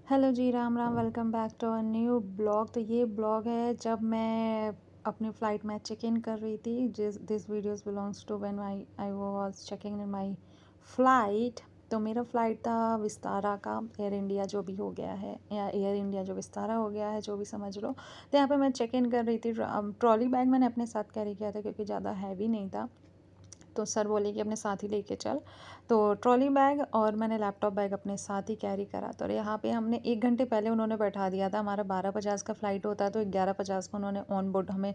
Hello जी, राम राम। Welcome back to a new blog. तो ये ब्लॉग है जब मैं अपनी फ़्लाइट में चेक इन कर रही थी। This videos belongs to when I was checking in my flight. तो मेरा फ़्लाइट था विस्तारा का, एयर इंडिया जो भी हो गया है, या एयर इंडिया जो विस्तारा हो गया है, जो भी समझ लो। तो यहाँ पे मैं चेक इन कर रही थी। ट्रॉली बैग मैंने अपने साथ कैरी किया था क्योंकि ज़्यादा हैवी नहीं था। तो सर बोले कि अपने साथ ही लेके चल। तो ट्रॉली बैग और मैंने लैपटॉप बैग अपने साथ ही कैरी करा। तो यहाँ पे हमने 1 घंटे पहले उन्होंने बैठा दिया था। हमारा 12:50 का फ़्लाइट होता है, तो 11:50 को उन्होंने ऑन बोर्ड हमें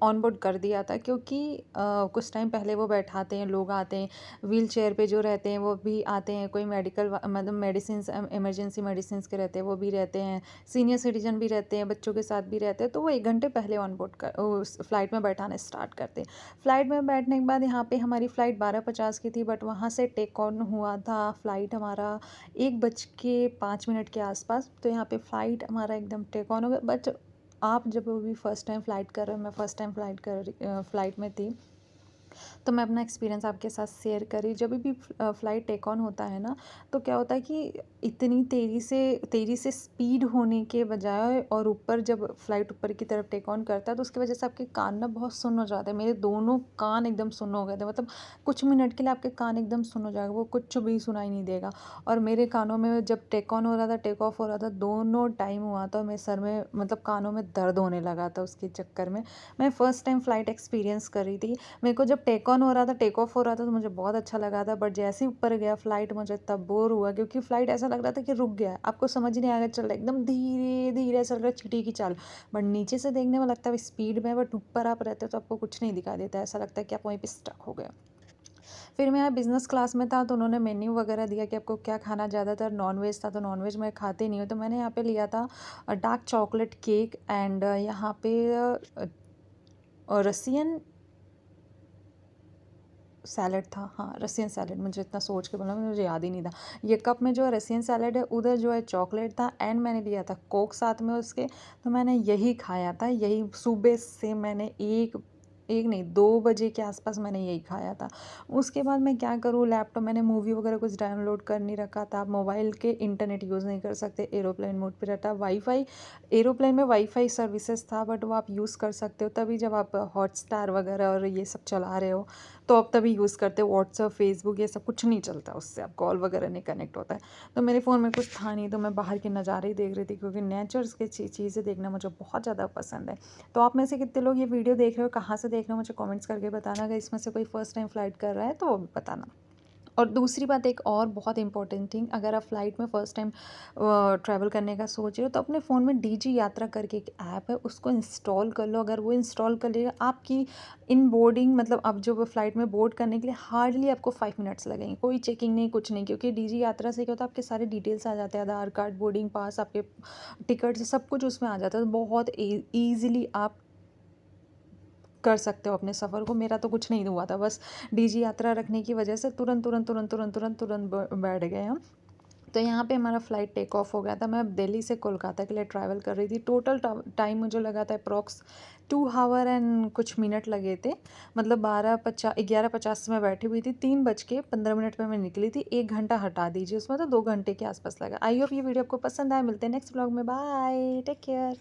ऑन बोर्ड कर दिया था, क्योंकि कुछ टाइम पहले वो बैठाते हैं, लोग आते हैं व्हील चेयर पे जो रहते हैं वो भी आते हैं, कोई मेडिकल मतलब मेडिसिन इमरजेंसी मेडिसिन के रहते हैं वो भी रहते हैं, सीनियर सिटीजन भी रहते हैं, बच्चों के साथ भी रहते हैं। तो वो 1 घंटे पहले ऑन बोर्ड कर उस फ़्लाइट में बैठाना स्टार्ट करते हैं। फ़्लाइट में बैठने के बाद यहाँ पे हमारी फ़्लाइट 12:50 की थी, बट वहाँ से टेक ऑन हुआ था फ़्लाइट हमारा 1:05 के आसपास। तो यहाँ पे फ़्लाइट हमारा एकदम टेक ऑन हो गया। बट आप जब भी फ़र्स्ट टाइम फ़्लाइट कर रहे हो, मैं फ़र्स्ट टाइम फ़्लाइट में थी, तो मैं अपना एक्सपीरियंस आपके साथ शेयर करी। जब भी फ़्लाइट टेक ऑन होता है ना, तो क्या होता है कि इतनी तेज़ी से स्पीड होने के बजाय, और ऊपर जब फ़्लाइट ऊपर की तरफ टेक ऑन करता है, तो उसकी वजह से आपके कान ना बहुत सुन्न हो जाते हैं। मेरे दोनों कान एकदम सुन्न हो गए थे। मतलब कुछ मिनट के लिए आपके कान एकदम सुन्न हो जाएगा, वो कुछ भी सुनाई नहीं देगा। और मेरे कानों में जब टेक ऑन हो रहा था, टेक ऑफ हो रहा था, दोनों टाइम हुआ था, मेरे सर में मतलब कानों में दर्द होने लगा था उसके चक्कर में। मैं फ़र्स्ट टाइम फ़्लाइट एक्सपीरियंस कर रही थी। मेरे को जब टेक ऑन हो रहा था, टेक ऑफ हो रहा था, तो मुझे बहुत अच्छा लगा था। बट जैसे ही ऊपर गया फ़्लाइट, मुझे तब बोर हुआ, क्योंकि फ़्लाइट ऐसा लग रहा था कि रुक गया है। आपको समझ ही नहीं आएगा, चल रहा है एकदम धीरे धीरे, ऐसा लग रहा है चींटी की चाल। बट नीचे से देखने में लगता है स्पीड में, बट ऊपर आप रहते हो तो आपको कुछ नहीं दिखाई देता है, ऐसा लगता है कि आप वहीं पे स्टक हो गए। फिर मैं बिज़नेस क्लास में था, तो उन्होंने मेन्यू वगैरह दिया कि आपको क्या खाना। ज़्यादातर नॉन-वेज था, तो नॉन-वेज मैं खाती नहीं हूँ, तो मैंने यहाँ पे लिया था डार्क चॉकलेट केक एंड यहाँ पे रसियन सैलेड था। हाँ, रसियन सैलेड, मुझे इतना सोच के बोला, मुझे याद ही नहीं था। ये कप में जो है रसियन सैलेड है, उधर जो है चॉकलेट था, एंड मैंने लिया था कोक साथ में उसके। तो मैंने यही खाया था, यही सुबह से मैंने एक एक नहीं 2 बजे के आसपास मैंने यही खाया था। उसके बाद मैं क्या करूँ, लैपटॉप मैंने मूवी वगैरह कुछ डाउनलोड कर नहीं रखा था। मोबाइल के इंटरनेट यूज़ नहीं कर सकते, एरोप्लेन मोड पे रहता। वाईफ़ाई एरोप्लेन में वाईफ़ाई सर्विसेज़ था, बट वो आप यूज़ कर सकते हो तभी जब आप हॉटस्टार वगैरह और ये सब चला रहे हो, तो आप तभी यूज़ करते हो। व्हाट्सअप, फेसबुक, ये सब कुछ नहीं चलता उससे, आप कॉल वगैरह नहीं कनेक्ट होता है। तो मेरे फ़ोन में कुछ था नहीं, तो मैं बाहर के नज़ारे ही देख रही थी, क्योंकि नेचर्स की चीज़ें देखना मुझे बहुत ज़्यादा पसंद है। तो आप में से कितने लोग ये वीडियो देख रहे हो, कहाँ से देख रहे हो, मुझे कमेंट्स करके बताना। अगर इसमें से कोई फर्स्ट टाइम फ़्लाइट कर रहा है तो वो भी बताना। और दूसरी बात, एक और बहुत इंपॉर्टेंट थिंग, अगर आप फ़्लाइट में फ़र्स्ट टाइम ट्रैवल करने का सोच रहे हो, तो अपने फ़ोन में डीजी यात्रा करके एक ऐप है, उसको इंस्टॉल कर लो। अगर वो इंस्टॉल कर लेगा, आपकी इन बोर्डिंग मतलब आप जो फ़्लाइट में बोर्ड करने के लिए हार्डली आपको 5 मिनट्स लगेंगे। कोई चेकिंग नहीं, कुछ नहीं, क्योंकि डीजी यात्रा से क्या होता है, आपके सारे डिटेल्स आ जाते हैं, आधार कार्ड, बोर्डिंग पास, आपके टिकट्स, सब कुछ उसमें आ जाता है। तो बहुत ईज़िली आप कर सकते हो अपने सफ़र को। मेरा तो कुछ नहीं हुआ था, बस डीजी यात्रा रखने की वजह से तुरंत बैठ गए हम। तो यहाँ पे हमारा फ़्लाइट टेक ऑफ हो गया था। मैं दिल्ली से कोलकाता के लिए ट्रैवल कर रही थी। टोटल टाइम मुझे लगा था अप्रॉक्स 2 हावर एंड कुछ मिनट लगे थे। मतलब 11:50 से मैं बैठी हुई थी, 3:15 पे मैं निकली थी। 1 घंटा हटा दीजिए उसमें, तो 2 घंटे के आसपास लगा। आई होप ये वीडियो आपको पसंद आया। मिलते हैं नेक्स्ट व्लॉग में। Bye, take care.